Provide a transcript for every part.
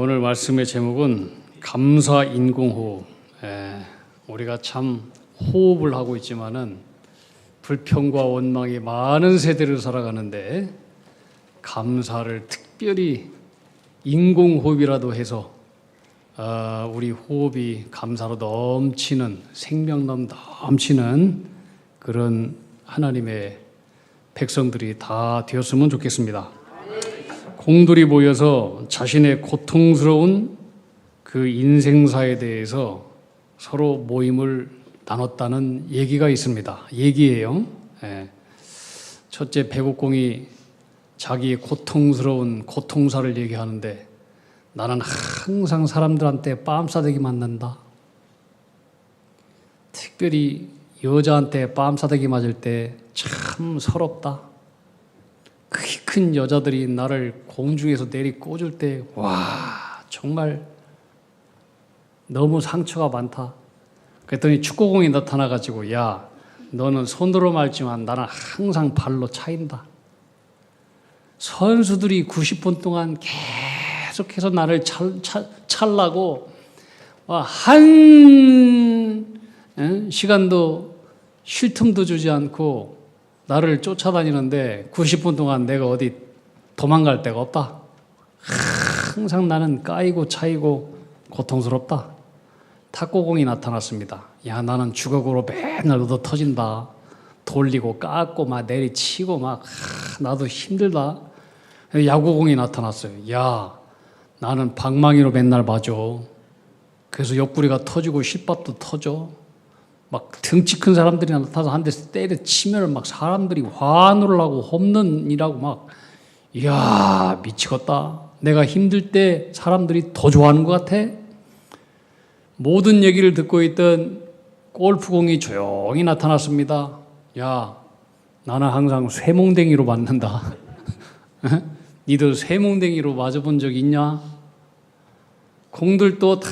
오늘 말씀의 제목은 감사 인공호흡. 우리가 참 호흡을 하고 있지만은 불평과 원망이 많은 세대를 살아가는데 감사를 특별히 인공호흡이라도 해서 우리 호흡이 감사로 넘치는 생명 넘치는 그런 하나님의 백성들이 다 되었으면 좋겠습니다. 공들이 모여서 자신의 고통스러운 그 인생사에 대해서 서로 모임을 나눴다는 얘기가 있습니다. 얘기예요. 첫째, 배국공이 자기의 고통스러운 고통사를 얘기하는데 나는 항상 사람들한테 뺨싸대기 맞는다. 특별히 여자한테 뺨싸대기 맞을 때 참 서럽다. 키 큰 여자들이 나를 공중에서 내리 꽂을 때 와 정말 너무 상처가 많다. 그랬더니 축구공이 나타나가지고 야 너는 손으로 말지만 나는 항상 발로 차인다. 선수들이 90분 동안 계속해서 나를 찰라고 한 시간도 쉴 틈도 주지 않고 나를 쫓아다니는데 90분 동안 내가 어디 도망갈 데가 없다. 항상 나는 까이고 차이고 고통스럽다. 탁구공이 나타났습니다. 야 나는 주걱으로 맨날 얻어 터진다. 돌리고 깎고 막 내리치고 막 나도 힘들다. 야구공이 나타났어요. 야 나는 방망이로 맨날 맞아. 그래서 옆구리가 터지고 실밥도 터져. 막 등치 큰 사람들이 나타나서 한 대 때려치면 막 사람들이 화를 하고 홈런이라고 막 이야 미치겠다. 내가 힘들 때 사람들이 더 좋아하는 것 같아. 모든 얘기를 듣고 있던 골프공이 조용히 나타났습니다. 야 나는 항상 쇠몽댕이로 맞는다. 니들 쇠몽댕이로 맞아본 적 있냐? 공들도 다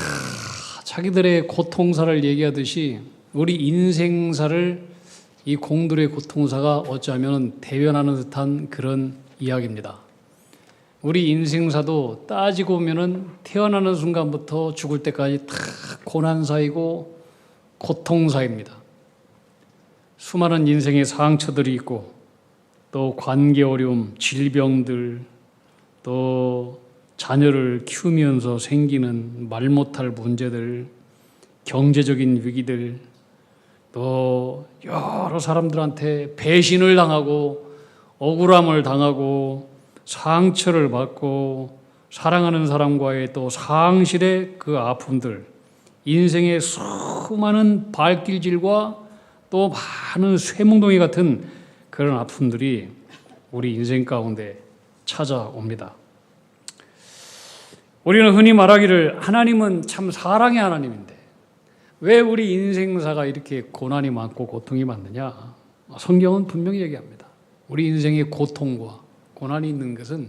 자기들의 고통사를 얘기하듯이 우리 인생사를 이 공들의 고통사가 어쩌면 대변하는 듯한 그런 이야기입니다. 우리 인생사도 따지고 보면은 태어나는 순간부터 죽을 때까지 다 고난사이고 고통사입니다. 수많은 인생의 상처들이 있고 또 관계 어려움, 질병들, 또 자녀를 키우면서 생기는 말 못할 문제들, 경제적인 위기들, 또 여러 사람들한테 배신을 당하고 억울함을 당하고 상처를 받고 사랑하는 사람과의 또 상실의 그 아픔들, 인생의 수많은 발길질과 또 많은 쇠몽둥이 같은 그런 아픔들이 우리 인생 가운데 찾아옵니다. 우리는 흔히 말하기를 하나님은 참 사랑의 하나님인데 왜 우리 인생사가 이렇게 고난이 많고 고통이 많느냐? 성경은 분명히 얘기합니다. 우리 인생의 고통과 고난이 있는 것은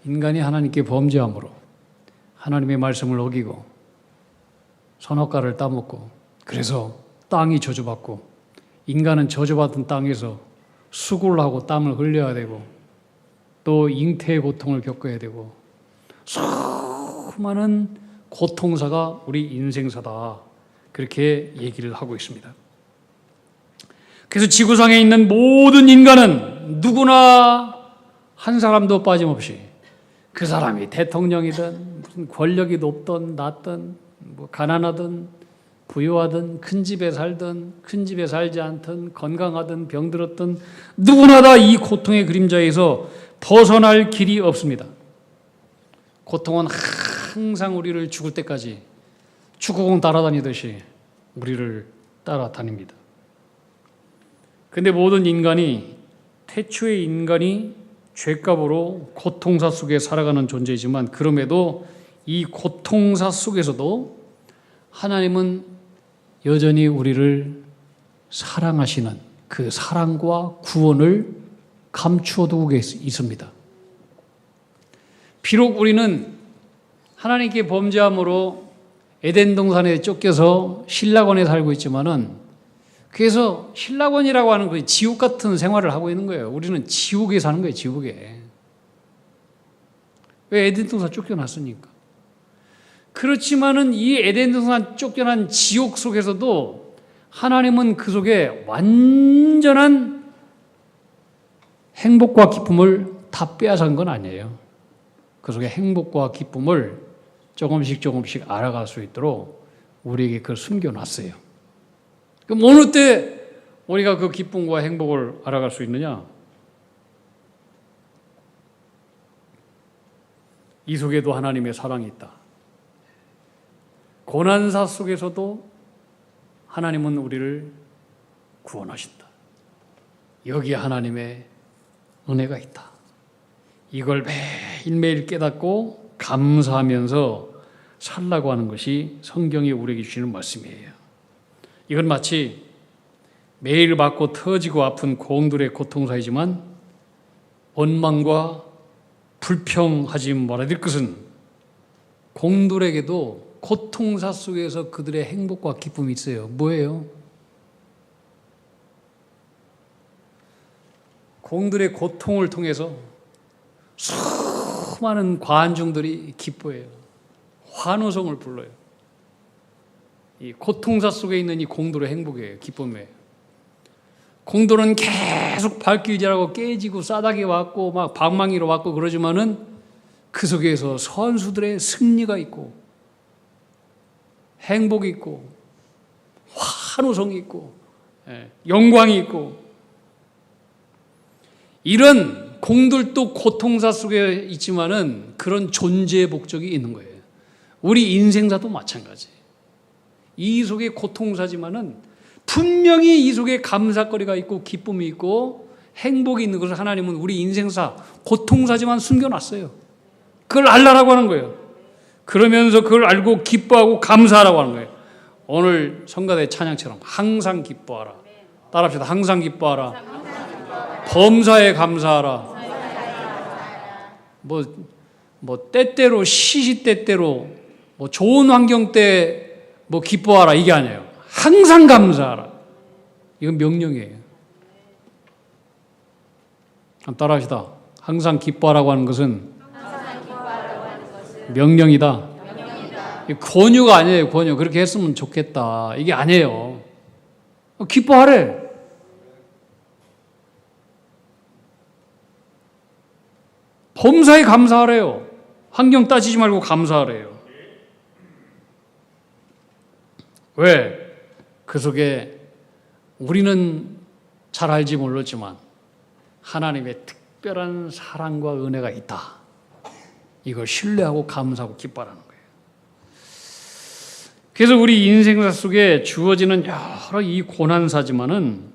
인간이 하나님께 범죄함으로 하나님의 말씀을 어기고 선악과를 따먹고 그래서 땅이 저주받고 인간은 저주받은 땅에서 수고를 하고 땀을 흘려야 되고 또 잉태의 고통을 겪어야 되고 수많은 고통사가 우리 인생사다. 그렇게 얘기를 하고 있습니다. 그래서 지구상에 있는 모든 인간은 누구나 한 사람도 빠짐없이 그 사람이 대통령이든 무슨 권력이 높든 낮든 뭐 가난하든 부유하든 큰 집에 살든 큰 집에 살지 않든 건강하든 병들었든 누구나 다 이 고통의 그림자에서 벗어날 길이 없습니다. 고통은 항상 우리를 죽을 때까지 축구공 따라다니듯이 우리를 따라다닙니다. 그런데 모든 인간이 태초의 인간이 죄값으로 고통사 속에 살아가는 존재이지만 그럼에도 이 고통사 속에서도 하나님은 여전히 우리를 사랑하시는 그 사랑과 구원을 감추어 두고 있습니다. 비록 우리는 하나님께 범죄함으로 에덴 동산에 쫓겨서 신라권에 살고 있지만은 그래서 신라권이라고 하는 그 지옥 같은 생활을 하고 있는 거예요. 우리는 지옥에 사는 거예요, 지옥에. 왜 에덴 동산 쫓겨났으니까. 그렇지만은 이 에덴 동산 쫓겨난 지옥 속에서도 하나님은 그 속에 완전한 행복과 기쁨을 다 빼앗은 건 아니에요. 그 속에 행복과 기쁨을 조금씩 알아갈 수 있도록 우리에게 그걸 숨겨놨어요. 그럼 어느 때 우리가 그 기쁨과 행복을 알아갈 수 있느냐? 이 속에도 하나님의 사랑이 있다. 고난사 속에서도 하나님은 우리를 구원하신다. 여기에 하나님의 은혜가 있다. 이걸 매일매일 깨닫고 감사하면서 살라고 하는 것이 성경이 우리에게 주시는 말씀이에요. 이건 마치 매일 맞고 터지고 아픈 공들의 고통사이지만 원망과 불평하지 말아야 될 것은 공들에게도 고통사 속에서 그들의 행복과 기쁨이 있어요. 뭐예요? 공들의 고통을 통해서 수많은 관중들이 기뻐해요. 환호성을 불러요. 이 고통사 속에 있는 이 공들의 행복이에요. 기쁨이에요. 공들은 계속 발길질하고 깨지고 싸닥이 왔고 막 방망이로 왔고 그러지만은 그 속에서 선수들의 승리가 있고 행복이 있고 환호성이 있고 영광이 있고 이런 공들도 고통사 속에 있지만은 그런 존재의 목적이 있는 거예요. 우리 인생사도 마찬가지. 이 속에 고통사지만은 분명히 이 속에 감사거리가 있고 기쁨이 있고 행복이 있는 것을 하나님은 우리 인생사 고통사지만 숨겨놨어요. 그걸 알라라고 하는 거예요. 그러면서 그걸 알고 기뻐하고 감사하라고 하는 거예요. 오늘 성가대 찬양처럼 항상 기뻐하라. 따라합시다. 항상 기뻐하라. 범사에 감사하라. 뭐 때때로 시시때때로 뭐 좋은 환경 때 뭐 기뻐하라 이게 아니에요. 항상 감사하라. 이건 명령이에요. 한번 따라합시다. 항상 기뻐하라고 하는 것은 명령이다. 권유가 아니에요. 권유. 그렇게 했으면 좋겠다. 이게 아니에요. 기뻐하래. 범사에 감사하래요. 환경 따지지 말고 감사하래요. 왜? 그 속에 우리는 잘 알지 몰랐지만 하나님의 특별한 사랑과 은혜가 있다. 이걸 신뢰하고 감사하고 기뻐하라는 거예요. 그래서 우리 인생사 속에 주어지는 여러 이 고난사지만은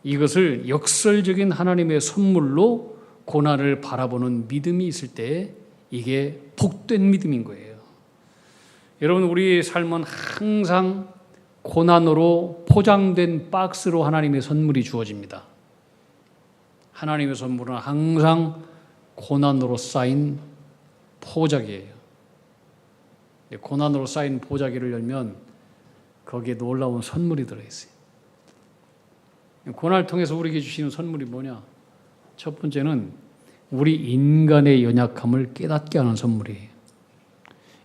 이것을 역설적인 하나님의 선물로 고난을 바라보는 믿음이 있을 때 이게 복된 믿음인 거예요. 여러분, 우리 삶은 항상 고난으로 포장된 박스로 하나님의 선물이 주어집니다. 하나님의 선물은 항상 고난으로 쌓인 포자기예요. 고난으로 쌓인 포자기를 열면 거기에 놀라운 선물이 들어있어요. 고난을 통해서 우리에게 주시는 선물이 뭐냐? 첫 번째는 우리 인간의 연약함을 깨닫게 하는 선물이에요.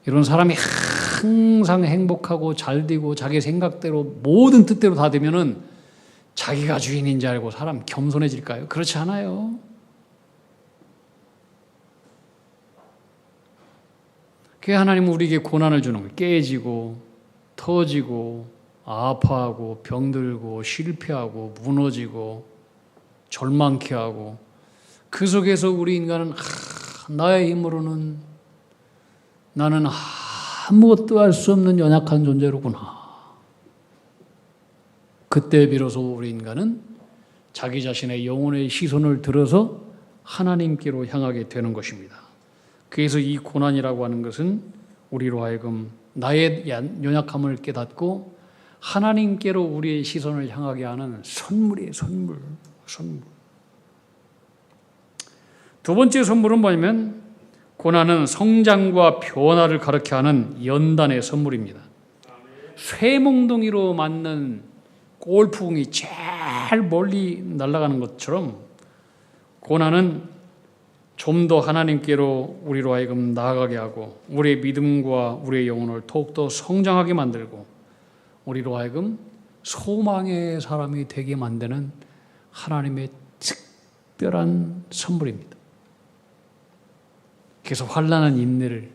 이런 사람이 항상 행복하고 잘 되고 자기 생각대로 모든 뜻대로 다 되면은 자기가 주인인 줄 알고 사람 겸손해질까요? 그렇지 않아요. 그게 하나님은 우리에게 고난을 주는 거예요. 깨지고 터지고 아파하고 병들고 실패하고 무너지고 절망케 하고 그 속에서 우리 인간은 나의 힘으로는 나는 아무것도 할 수 없는 연약한 존재로구나. 그때 비로소 우리 인간은 자기 자신의 영혼의 시선을 들어서 하나님께로 향하게 되는 것입니다. 그래서 이 고난이라고 하는 것은 우리로 하여금 나의 연약함을 깨닫고 하나님께로 우리의 시선을 향하게 하는 선물이에요. 선물. 두 번째 선물은 뭐냐면 고난은 성장과 변화를 가르쳐 하는 연단의 선물입니다. 쇠몽둥이로 맞는 골프공이 제일 멀리 날아가는 것처럼 고난은 좀 더 하나님께로 우리로 하여금 나아가게 하고 우리의 믿음과 우리의 영혼을 더욱더 성장하게 만들고 우리로 하여금 소망의 사람이 되게 만드는 하나님의 특별한 선물입니다. 그래서 환난은 인내를,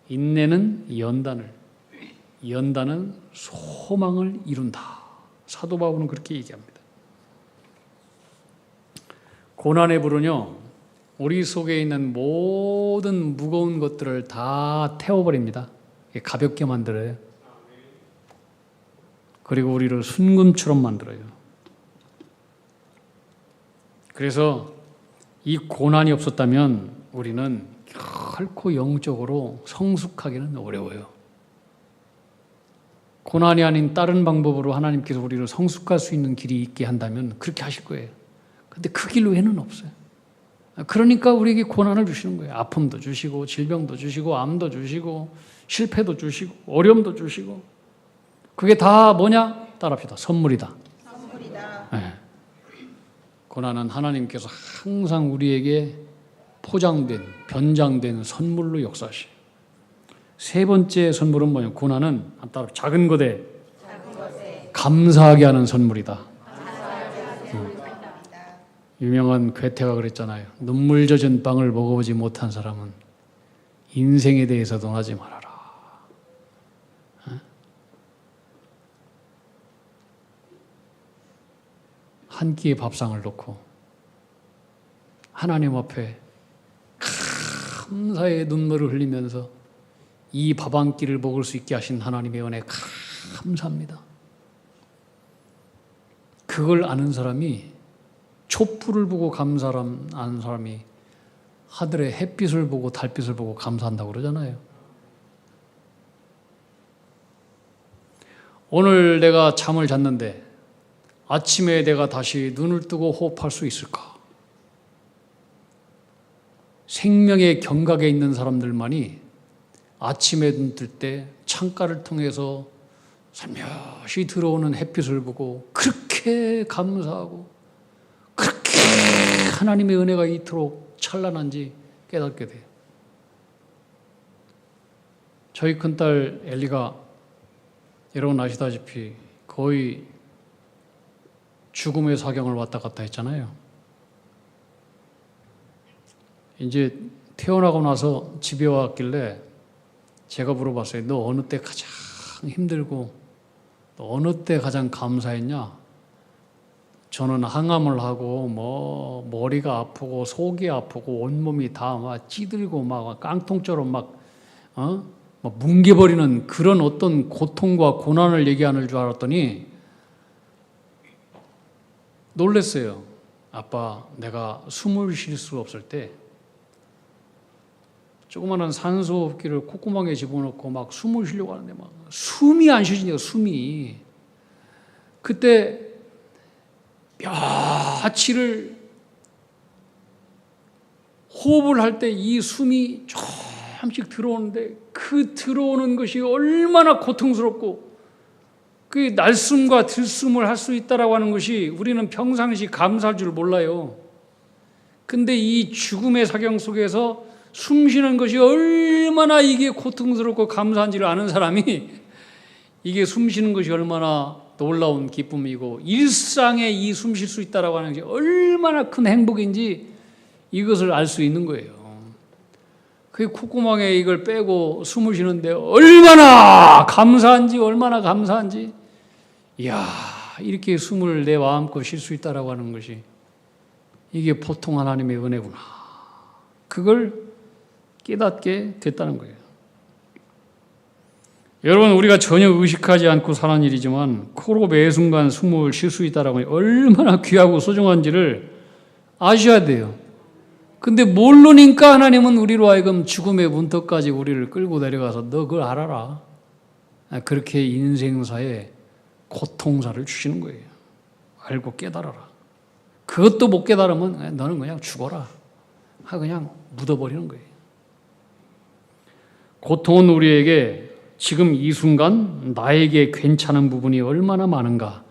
인내는 연단을, 연단은 소망을 이룬다. 사도 바울은 그렇게 얘기합니다. 고난의 불은요, 우리 속에 있는 모든 무거운 것들을 다 태워버립니다. 가볍게 만들어요. 그리고 우리를 순금처럼 만들어요. 그래서 이 고난이 없었다면 우리는 결코 영적으로 성숙하기는 어려워요. 고난이 아닌 다른 방법으로 하나님께서 우리를 성숙할 수 있는 길이 있게 한다면 그렇게 하실 거예요. 근데 그 길 외에는 없어요. 그러니까 우리에게 고난을 주시는 거예요. 아픔도 주시고 질병도 주시고 암도 주시고 실패도 주시고 어려움도 주시고 그게 다 뭐냐? 따라합시다. 선물이다. 선물이다. 네. 고난은 하나님께서 항상 우리에게 포장된 변장된 선물로 역사하시요. 세 번째 선물은 뭐냐? 고난은 작은 것에 감사하게 하는 선물이다. 유명한 괴테가 그랬잖아요. 눈물 젖은 빵을 먹어보지 못한 사람은 인생에 대해서 논하지 말아라. 한 끼의 밥상을 놓고 하나님 앞에 감사의 눈물을 흘리면서 이 밥 한 끼를 먹을 수 있게 하신 하나님의 은혜 감사합니다. 그걸 아는 사람이 촛불을 보고 아는 사람이 하늘의 햇빛을 보고 달빛을 보고 감사한다고 그러잖아요. 오늘 내가 잠을 잤는데 아침에 내가 다시 눈을 뜨고 호흡할 수 있을까? 생명의 경각에 있는 사람들만이 아침에 눈 뜰 때 창가를 통해서 살며시 들어오는 햇빛을 보고 그렇게 감사하고 그렇게 하나님의 은혜가 이토록 찬란한지 깨닫게 돼요. 저희 큰딸 엘리가 여러분 아시다시피 거의 죽음의 사경을 왔다 갔다 했잖아요. 이제 태어나고 나서 집에 왔길래 제가 물어봤어요. 너 어느 때 가장 힘들고 너 어느 때 가장 감사했냐? 저는 항암을 하고 머리가 아프고 속이 아프고 온몸이 다 막 찌들고 막 깡통처럼 막 뭉개버리는 그런 어떤 고통과 고난을 얘기하는 줄 알았더니 놀랐어요. 아빠, 내가 숨을 쉴 수 없을 때 조그마한 산소호흡기를 콧구멍에 집어넣고 막 숨을 쉬려고 하는데 막 숨이 안 쉬지니까 숨이. 그때 며칠을 호흡을 할 때 이 숨이 조금씩 들어오는데 그 들어오는 것이 얼마나 고통스럽고 그 날숨과 들숨을 할 수 있다라고 하는 것이 우리는 평상시 감사할 줄 몰라요. 근데 이 죽음의 사경 속에서 숨 쉬는 것이 얼마나 이게 고통스럽고 감사한지를 아는 사람이 이게 숨 쉬는 것이 얼마나 놀라운 기쁨이고 일상에 이 숨 쉴 수 있다라고 하는 것이 얼마나 큰 행복인지 이것을 알 수 있는 거예요. 그 콧구멍에 이걸 빼고 숨을 쉬는데 얼마나 감사한지 이야, 이렇게 숨을 내 마음껏 쉴 수 있다라고 하는 것이 이게 보통 하나님의 은혜구나. 그걸 깨닫게 됐다는 거예요. 여러분, 우리가 전혀 의식하지 않고 사는 일이지만 코로 매 순간 숨을 쉴 수 있다라고 하니 얼마나 귀하고 소중한지를 아셔야 돼요. 근데 모르니까 하나님은 우리로 하여금 죽음의 문턱까지 우리를 끌고 내려가서 너 그걸 알아라. 그렇게 인생사에 고통사를 주시는 거예요. 알고 깨달아라. 그것도 못 깨달으면 너는 그냥 죽어라. 그냥 묻어버리는 거예요. 고통은 우리에게 지금 이 순간 나에게 괜찮은 부분이 얼마나 많은가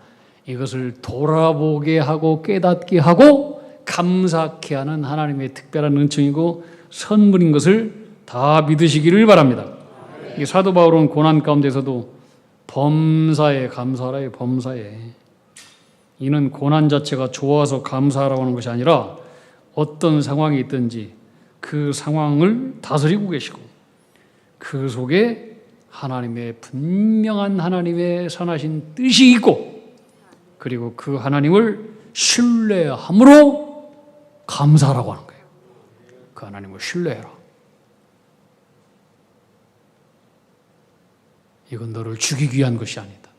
이것을 돌아보게 하고 깨닫게 하고 감사케 하는 하나님의 특별한 은총이고 선물인 것을 다 믿으시기를 바랍니다. 이 사도 바울은 고난 가운데서도 범사에 감사하라요. 범사에. 이는 고난 자체가 좋아서 감사하라고 하는 것이 아니라 어떤 상황이 있든지 그 상황을 다스리고 계시고 그 속에 하나님의 분명한 하나님의 선하신 뜻이 있고 그리고 그 하나님을 신뢰함으로 감사하라고 하는 거예요. 그 하나님을 신뢰해라. 이건 너를 죽이기 위한 것이 아니다.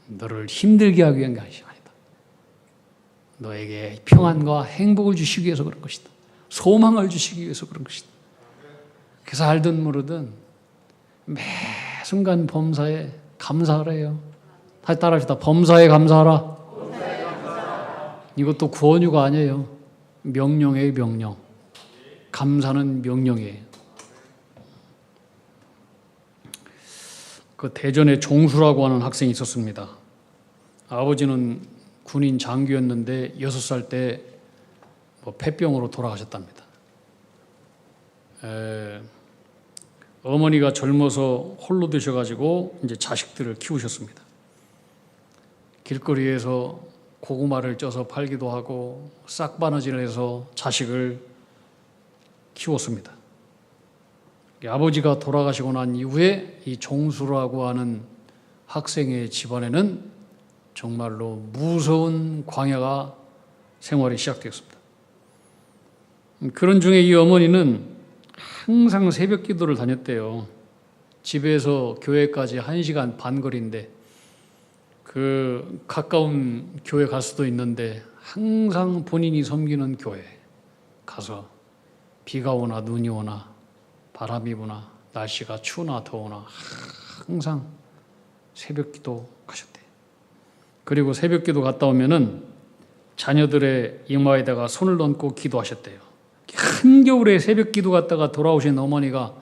너를 힘들게 하기 위한 것이 아니다. 너에게 평안과 행복을 주시기 위해서 그런 것이다. 소망을 주시기 위해서 그런 것이다. 그래서 알든 모르든 매 순간 범사에 감사하래요. 다시 따라합시다. 범사에 감사하라. 이것도 구원유가 아니에요. 명령이에요. 명령. 감사는 명령이에요. 그 대전에 종수라고 하는 학생이 있었습니다. 아버지는 군인 장교였는데 6살 때 폐병으로 돌아가셨답니다. 어머니가 젊어서 홀로 되셔가지고 이제 자식들을 키우셨습니다. 길거리에서 고구마를 쪄서 팔기도 하고 싹바느질을 해서 자식을 키웠습니다. 아버지가 돌아가시고 난 이후에 이 종수라고 하는 학생의 집안에는 정말로 무서운 광야가 생활이 시작되었습니다. 그런 중에 이 어머니는 항상 새벽 기도를 다녔대요. 집에서 교회까지 1시간 반 거리인데 그 가까운 교회 갈 수도 있는데 항상 본인이 섬기는 교회 가서 비가 오나 눈이 오나 바람이 부나 날씨가 추우나 더우나 항상 새벽 기도 가셨대요. 그리고 새벽 기도 갔다 오면은 자녀들의 이마에다가 손을 얹고 기도하셨대요. 한겨울에 새벽 기도 갔다가 돌아오신 어머니가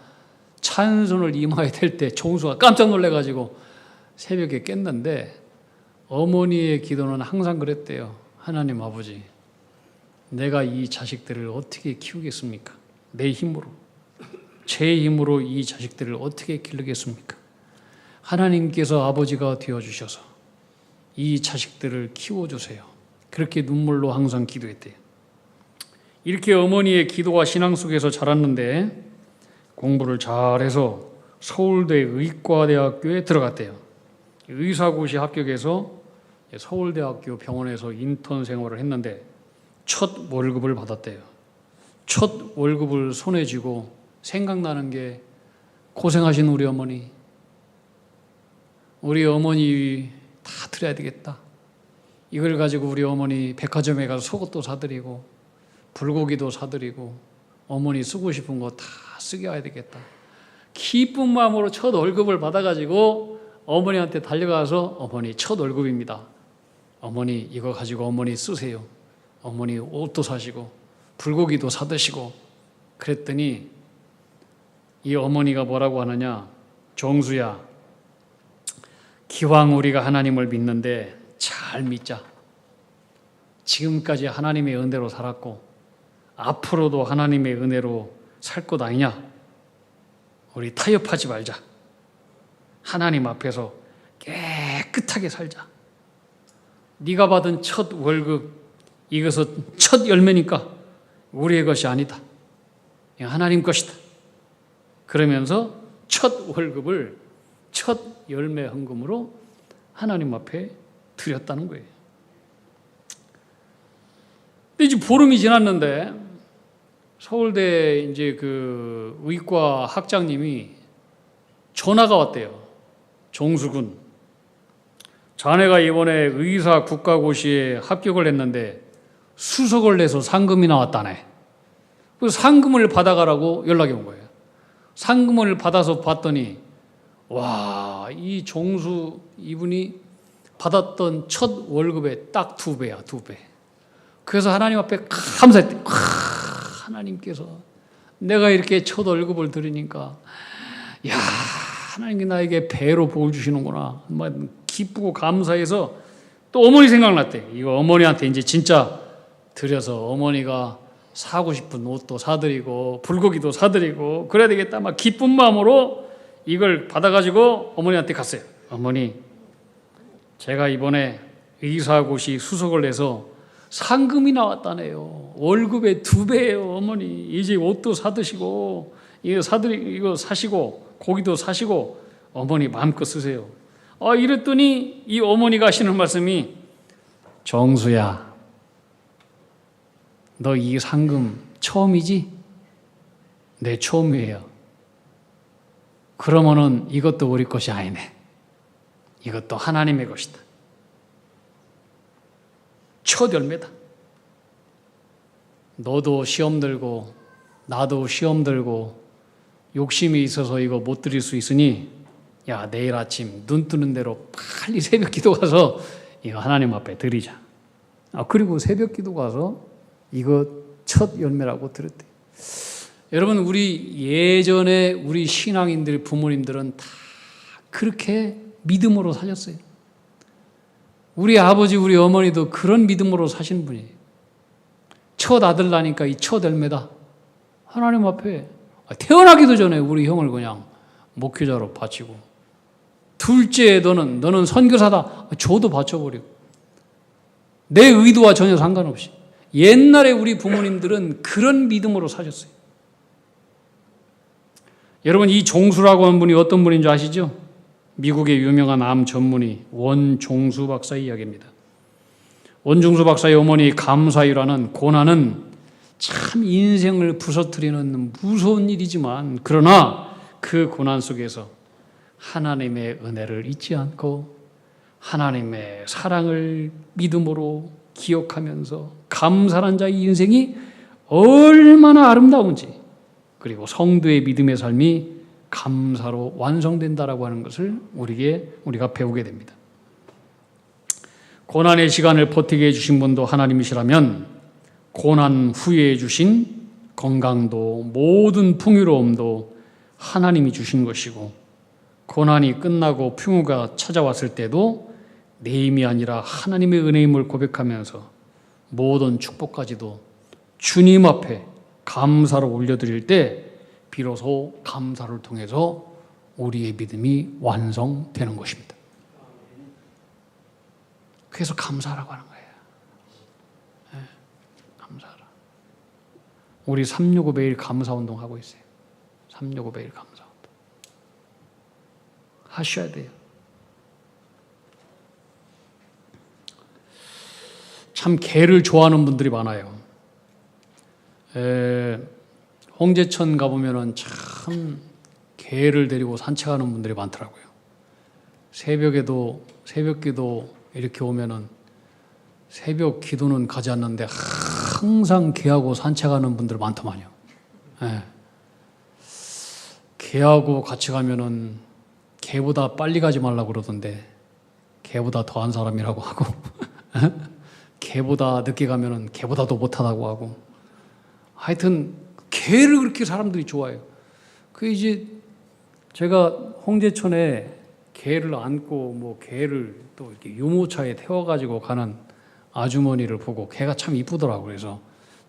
찬손을 이마에 댈 때 종수가 깜짝 놀래가지고 새벽에 깼는데 어머니의 기도는 항상 그랬대요. 하나님 아버지, 내가 이 자식들을 어떻게 키우겠습니까? 내 힘으로, 제 힘으로 이 자식들을 어떻게 기르겠습니까? 하나님께서 아버지가 되어주셔서 이 자식들을 키워주세요. 그렇게 눈물로 항상 기도했대요. 이렇게 어머니의 기도와 신앙 속에서 자랐는데 공부를 잘해서 서울대 의과대학교에 들어갔대요. 의사고시 합격해서 서울대학교 병원에서 인턴 생활을 했는데 첫 월급을 받았대요. 첫 월급을 손에 쥐고 생각나는 게 고생하신 우리 어머니 다 드려야 되겠다. 이걸 가지고 우리 어머니 백화점에 가서 속옷도 사드리고 불고기도 사드리고 어머니 쓰고 싶은 거 다 쓰게 해야 되겠다. 기쁜 마음으로 첫 월급을 받아가지고 어머니한테 달려가서 어머니 첫 월급입니다. 어머니 이거 가지고 어머니 쓰세요. 어머니 옷도 사시고 불고기도 사드시고 그랬더니 이 어머니가 뭐라고 하느냐. 종수야, 기왕 우리가 하나님을 믿는데 잘 믿자. 지금까지 하나님의 은혜로 살았고 앞으로도 하나님의 은혜로 살 것 아니냐. 우리 타협하지 말자. 하나님 앞에서 깨끗하게 살자. 네가 받은 첫 월급, 이것은 첫 열매니까 우리의 것이 아니다. 하나님 것이다. 그러면서 첫 월급을 첫 열매 헌금으로 하나님 앞에 드렸다는 거예요. 근데 이제 보름이 지났는데 서울대 이제 그 의과 학장님이 전화가 왔대요. 종수군, 자네가 이번에 의사 국가고시에 합격을 했는데 수석을 내서 상금이 나왔다네. 그래서 상금을 받아가라고 연락이 온 거예요. 상금을 받아서 봤더니 와, 이 종수 이분이 받았던 첫 월급의 딱 2배야, 2배. 그래서 하나님 앞에 감사했대. 하나님께서 내가 이렇게 첫 월급을 드리니까 야, 하나님이 나에게 배로 복을 주시는구나. 기쁘고 감사해서 또 어머니 생각났대. 이거 어머니한테 이제 진짜 드려서 어머니가 사고 싶은 옷도 사드리고 불고기도 사드리고 그래야 되겠다 막 기쁜 마음으로 이걸 받아가지고 어머니한테 갔어요. 어머니, 제가 이번에 의사고시 수석을 내서 상금이 나왔다네요. 월급의 2배예요. 어머니, 이제 옷도 사드시고 이거 사시고 고기도 사시고 어머니 마음껏 쓰세요. 이랬더니 이 어머니가 하시는 말씀이, 정수야, 너 이 상금 처음이지? 네, 처음이에요. 그러면은 이것도 우리 것이 아니네. 이것도 하나님의 것이다. 첫 열매다. 너도 시험 들고 나도 시험 들고 욕심이 있어서 이거 못 드릴 수 있으니 야, 내일 아침 눈 뜨는 대로 빨리 새벽 기도 가서 이거 하나님 앞에 드리자. 그리고 새벽 기도 가서 이거 첫 열매라고 드렸대요. 여러분, 우리 예전에 우리 신앙인들 부모님들은 다 그렇게 믿음으로 사셨어요. 우리 아버지 우리 어머니도 그런 믿음으로 사신 분이에요. 첫 아들 나니까 이 첫 열매다. 하나님 앞에 태어나기도 전에 우리 형을 그냥 목회자로 바치고, 둘째 너는 선교사다. 저도 바쳐버리고, 내 의도와 전혀 상관없이. 옛날에 우리 부모님들은 그런 믿음으로 사셨어요. 여러분, 이 종수라고 하는 분이 어떤 분인 줄 아시죠? 미국의 유명한 암 전문의 원종수 박사 이야기입니다. 원종수 박사의 어머니 감사유라는 고난은 참 인생을 부서뜨리는 무서운 일이지만, 그러나 그 고난 속에서 하나님의 은혜를 잊지 않고 하나님의 사랑을 믿음으로 기억하면서 감사한 자의 인생이 얼마나 아름다운지, 그리고 성도의 믿음의 삶이 감사로 완성된다라고 하는 것을 우리가 배우게 됩니다. 고난의 시간을 버티게 해주신 분도 하나님이시라면 고난 후에 주신 건강도 모든 풍요로움도 하나님이 주신 것이고, 고난이 끝나고 풍요가 찾아왔을 때도 내 힘이 아니라 하나님의 은혜임을 고백하면서 모든 축복까지도 주님 앞에 감사로 올려드릴 때 비로소 감사를 통해서 우리의 믿음이 완성되는 것입니다. 그래서 감사라고 하는 거예요. 네, 감사라. 우리 365 매일 감사운동 하고 있어요. 365 매일 감사운동 하셔야 돼요. 참 개를 좋아하는 분들이 많아요. 홍제천 가보면은 참 개를 데리고 산책하는 분들이 많더라고요. 새벽 기도 이렇게 오면은 새벽 기도는 가지 않는데 항상 개하고 산책하는 분들 많더만요. 네. 개하고 같이 가면은 개보다 빨리 가지 말라고 그러던데 개보다 더한 사람이라고 하고 개보다 늦게 가면은 개보다도 못하다고 하고, 하여튼 개를 그렇게 사람들이 좋아해요. 그 이제 제가 홍제천에 개를 안고 뭐 개를 또 이렇게 유모차에 태워가지고 가는 아주머니를 보고 개가 참 이쁘더라고요. 그래서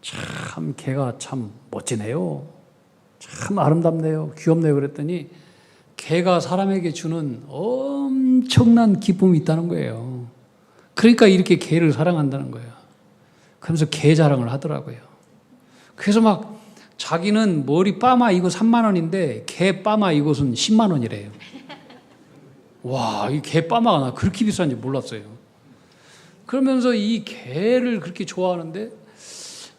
참 개가 참 멋지네요. 참 아름답네요. 귀엽네요. 그랬더니 개가 사람에게 주는 엄청난 기쁨이 있다는 거예요. 그러니까 이렇게 개를 사랑한다는 거예요. 그러면서 개 자랑을 하더라고요. 그래서 막 자기는 머리 빠마 이거 3만 원인데 개 빠마 이것은 10만 원이래요. 와, 이 개 빠마가 나 그렇게 비싼지 몰랐어요. 그러면서 이 개를 그렇게 좋아하는데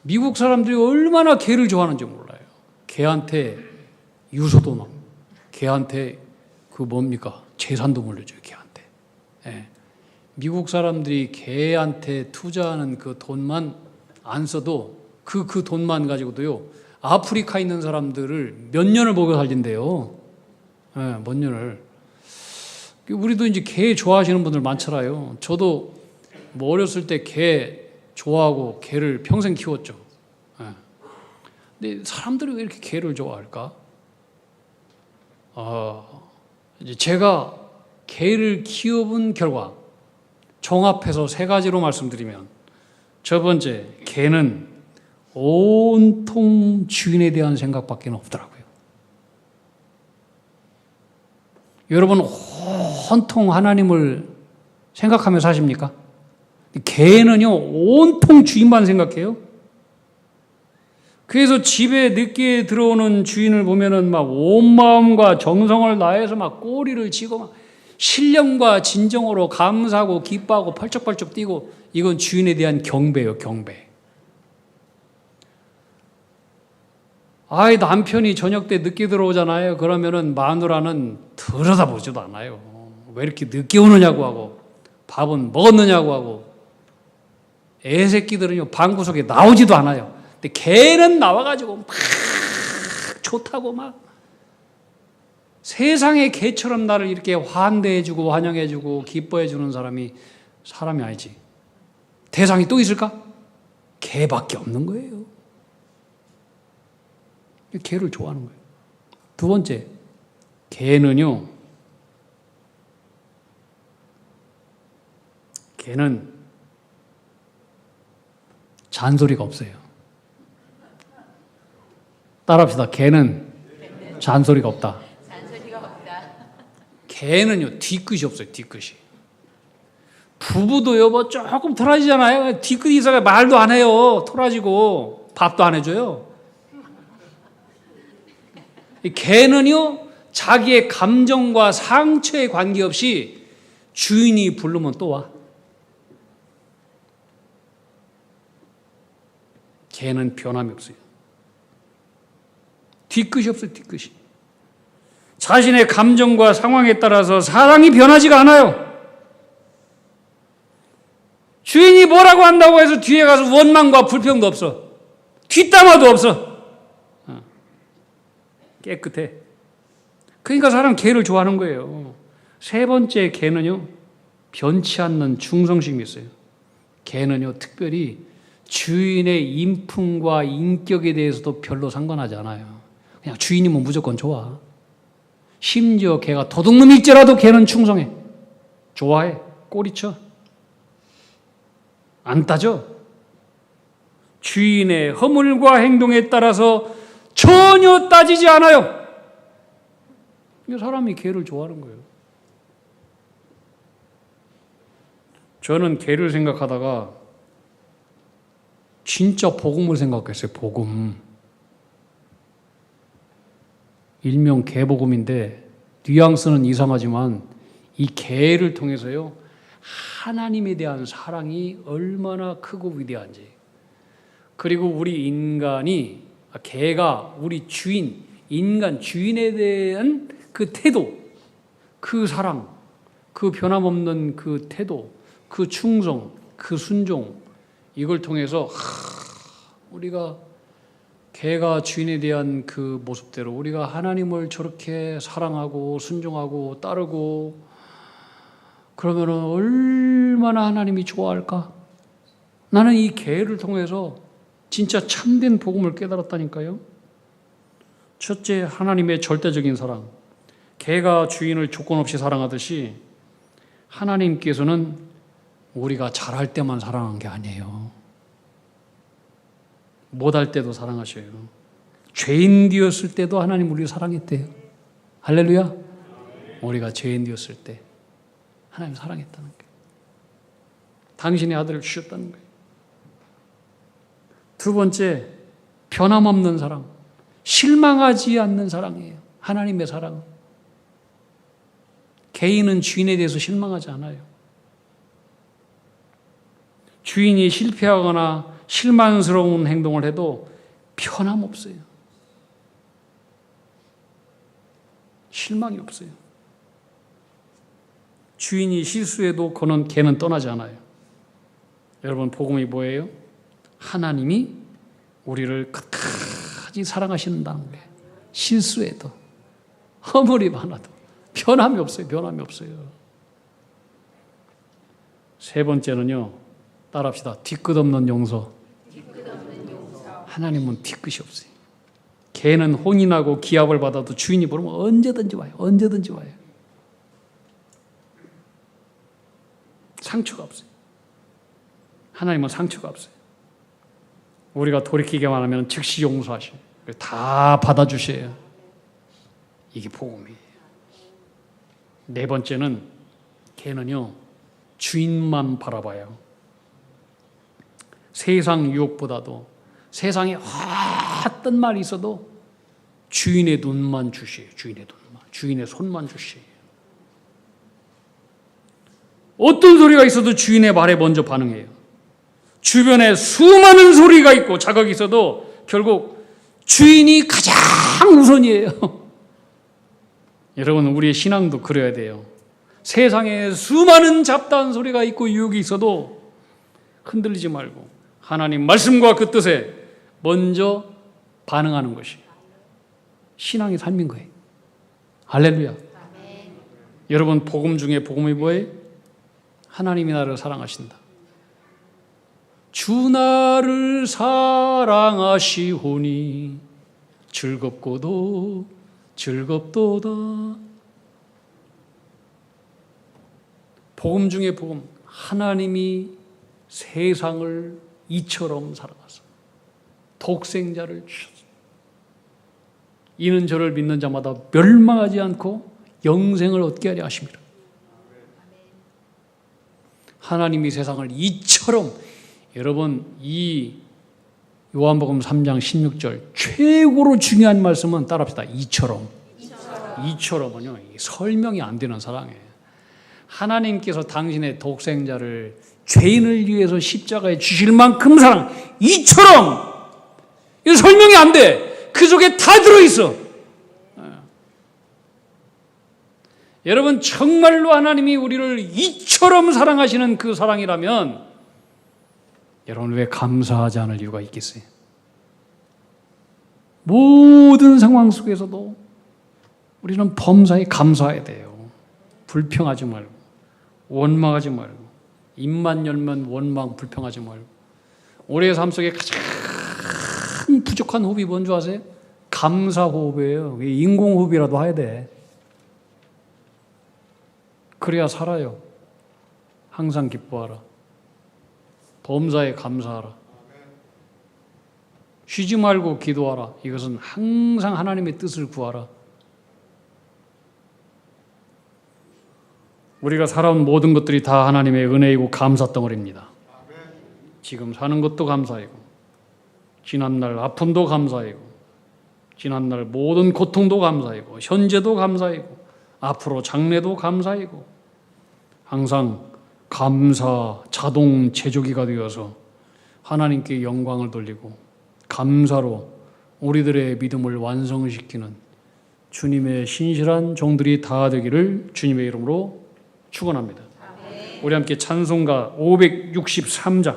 미국 사람들이 얼마나 개를 좋아하는지 몰라요. 개한테 유서도 막, 개한테 그 뭡니까? 재산도 물려줘요, 개한테. 예. 미국 사람들이 개한테 투자하는 그 돈만 안 써도 그 돈만 가지고도요, 아프리카에 있는 사람들을 몇 년을 먹여 살린대요. 예, 몇 년을. 우리도 이제 개 좋아하시는 분들 많잖아요. 저도 뭐 어렸을 때 개 좋아하고 개를 평생 키웠죠. 예. 근데 사람들이 왜 이렇게 개를 좋아할까? 이제 제가 개를 키워본 결과 종합해서 3가지로 말씀드리면, 첫 번째, 개는 온통 주인에 대한 생각밖에 없더라고요. 여러분 온통 하나님을 생각하며 사십니까? 개는요 온통 주인만 생각해요. 그래서 집에 늦게 들어오는 주인을 보면은 막 온 마음과 정성을 다해서 막 꼬리를 치고 막 신령과 진정으로 감사하고 기뻐하고 펄쩍펄쩍 뛰고, 이건 주인에 대한 경배예요, 경배. 아이, 남편이 저녁 때 늦게 들어오잖아요. 그러면은 마누라는 들여다보지도 않아요. 왜 이렇게 늦게 오느냐고 하고, 밥은 먹었느냐고 하고, 애 새끼들은요 방구석에 나오지도 않아요. 근데 개는 나와가지고 막 좋다고 막 세상의 개처럼 나를 이렇게 환대해주고 환영해주고 기뻐해주는 사람이 아니지. 대상이 또 있을까? 개밖에 없는 거예요. 개를 좋아하는 거예요. 두 번째, 개는 잔소리가 없어요. 따라합시다. 개는 잔소리가 없다. 개는요 뒤끝이 없어요. 뒤끝이. 부부도요 뭐 조금 토라지잖아요. 뒤끝이 있어야 말도 안 해요. 토라지고 밥도 안 해줘요. 개는요 자기의 감정과 상처에 관계없이 주인이 부르면 또 와. 개는 변함이 없어요. 뒤끝이 없어요. 뒤끝이. 자신의 감정과 상황에 따라서 사랑이 변하지가 않아요. 주인이 뭐라고 한다고 해서 뒤에 가서 원망과 불평도 없어. 뒷담화도 없어. 깨끗해. 그러니까 사람은 개를 좋아하는 거예요. 세 번째, 개는요 변치 않는 충성심이 있어요. 개는요 특별히 주인의 인품과 인격에 대해서도 별로 상관하지 않아요. 그냥 주인이면 무조건 좋아. 심지어 개가 도둑놈일지라도 개는 충성해. 좋아해. 꼬리쳐. 안 따져. 주인의 허물과 행동에 따라서 전혀 따지지 않아요. 사람이 개를 좋아하는 거예요. 저는 개를 생각하다가 진짜 복음을 생각했어요. 복음. 일명 개복음인데 뉘앙스는 이상하지만 이 개를 통해서요 하나님에 대한 사랑이 얼마나 크고 위대한지, 그리고 우리 인간이 개가 우리 주인, 인간 주인에 대한 그 태도, 그 사랑, 그 변함없는 그 태도, 그 충성, 그 순종, 이걸 통해서 우리가 개가 주인에 대한 그 모습대로 우리가 하나님을 저렇게 사랑하고 순종하고 따르고 그러면 얼마나 하나님이 좋아할까? 나는 이 개를 통해서 진짜 참된 복음을 깨달았다니까요. 첫째, 하나님의 절대적인 사랑. 개가 주인을 조건 없이 사랑하듯이 하나님께서는 우리가 잘할 때만 사랑한 게 아니에요. 못할 때도 사랑하셔요. 죄인 되었을 때도 하나님 우리를 사랑했대요. 할렐루야. 우리가 죄인 되었을 때 하나님 사랑했다는 거예요. 당신의 아들을 주셨다는 거예요. 두 번째, 변함없는 사랑. 실망하지 않는 사랑이에요. 하나님의 사랑은. 개인은 주인에 대해서 실망하지 않아요. 주인이 실패하거나 실망스러운 행동을 해도 변함없어요. 실망이 없어요. 주인이 실수해도 개는 떠나지 않아요. 여러분, 복음이 뭐예요? 하나님이 우리를 끝까지 사랑하신다는 거예요. 실수해도, 허물이 많아도 변함이 없어요. 변함이 없어요. 세 번째는요, 따라합시다. 뒤끝 없는 용서. 하나님은 뒤끝이 없어요. 개는 혼인하고 기합을 받아도 주인이 부르면 언제든지 와요. 언제든지 와요. 상처가 없어요. 하나님은 상처가 없어요. 우리가 돌이키기만 하면 즉시 용서하시고 다 받아주셔요. 이게 복음이에요. 네 번째는 걔는요 주인만 바라봐요. 세상 유혹보다도 세상에 어떤 말이 있어도 주인의 눈만 주시에요. 주인의 눈만, 주인의 손만 주시에요. 어떤 소리가 있어도 주인의 말에 먼저 반응해요. 주변에 수많은 소리가 있고 자극이 있어도 결국 주인이 가장 우선이에요. 여러분, 우리의 신앙도 그래야 돼요. 세상에 수많은 잡다한 소리가 있고 유혹이 있어도 흔들리지 말고 하나님 말씀과 그 뜻에 먼저 반응하는 것이 신앙의 삶인 거예요. 할렐루야. 아멘. 여러분, 복음 중에 복음이 뭐예요? 하나님이 나를 사랑하신다. 주 나를 사랑하시오니 즐겁고도 즐겁도다. 복음 중에 복음, 하나님이 세상을 이처럼 사랑하사 독생자를 주셨습니다. 이는 저를 믿는 자마다 멸망하지 않고 영생을 얻게 하려 하십니다. 하나님이 세상을 이처럼, 여러분, 이 요한복음 3장 16절 최고로 중요한 말씀은 따라합시다. 이처럼은요, 설명이 안 되는 사랑이에요. 하나님께서 당신의 독생자를 죄인을 위해서 십자가에 주실 만큼 사랑, 이처럼, 이거 설명이 안 돼. 그 속에 다 들어있어. 여러분, 정말로 하나님이 우리를 이처럼 사랑하시는 그 사랑이라면 여러분, 왜 감사하지 않을 이유가 있겠어요? 모든 상황 속에서도 우리는 범사에 감사해야 돼요. 불평하지 말고, 원망하지 말고, 입만 열면 원망, 불평하지 말고. 우리의 삶 속에 가장 부족한 호흡이 뭔지 아세요? 감사 호흡이에요. 인공 호흡이라도 해야 돼. 그래야 살아요. 항상 기뻐하라. 범사에 감사하라. 쉬지 말고 기도하라. 이것은 항상 하나님의 뜻을 구하라. 우리가 살아온 모든 것들이 다 하나님의 은혜이고 감사 덩어리입니다. 지금 사는 것도 감사이고, 지난날 아픔도 감사이고, 지난날 모든 고통도 감사이고, 현재도 감사이고, 앞으로 장래도 감사이고, 항상 감사 자동 제조기가 되어서 하나님께 영광을 돌리고 감사로 우리들의 믿음을 완성시키는 주님의 신실한 종들이 다 되기를 주님의 이름으로 축원합니다. 우리 함께 찬송가 563장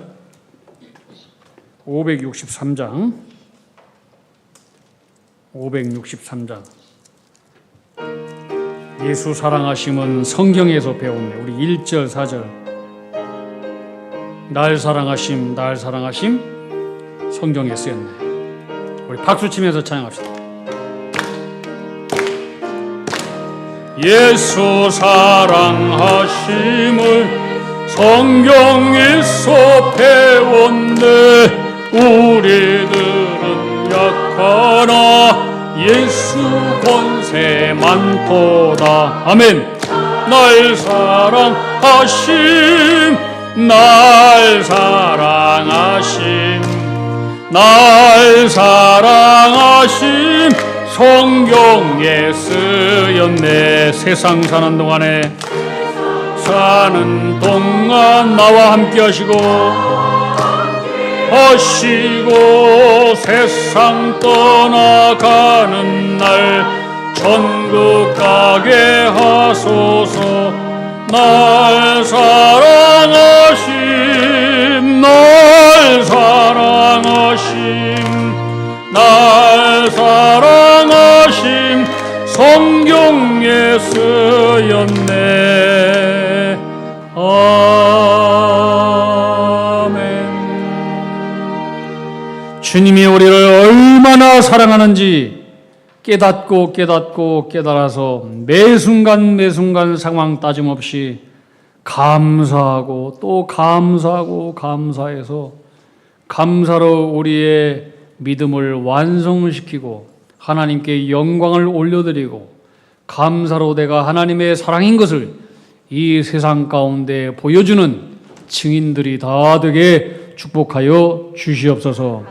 563장 예수 사랑하심은 성경에서 배웠네. 우리 1절 4절 날 사랑하심 성경에 쓰였네. 우리 박수 치면서 찬양합시다. 예수 사랑하심을 성경에서 배웠네. 우리들은 약하나 예수 권세 많도다. 아멘. 날 사랑하심 성경에 쓰였네. 세상 사는 동안 나와 함께 하시고 세상 떠나가는 날 천국 가게 하소서. 날 사랑하심 성경에 쓰였네. 아멘. 주님이 우리를 얼마나 사랑하는지 깨달아서 매 순간 상황 따짐없이 감사하고 또 감사해서 감사로 우리의 믿음을 완성시키고 하나님께 영광을 올려드리고 감사로 내가 하나님의 사랑인 것을 이 세상 가운데 보여주는 증인들이 다 되게 축복하여 주시옵소서.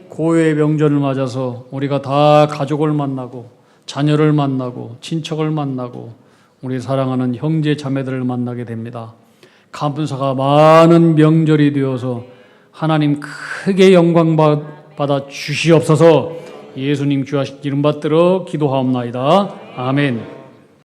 고요의 명절을 맞아서 우리가 다 가족을 만나고 자녀를 만나고 친척을 만나고 우리 사랑하는 형제 자매들을 만나게 됩니다. 감사가 많은 명절이 되어서 하나님 크게 영광 받아 주시옵소서. 예수님 귀하신 이름 받들어 기도하옵나이다. 아멘.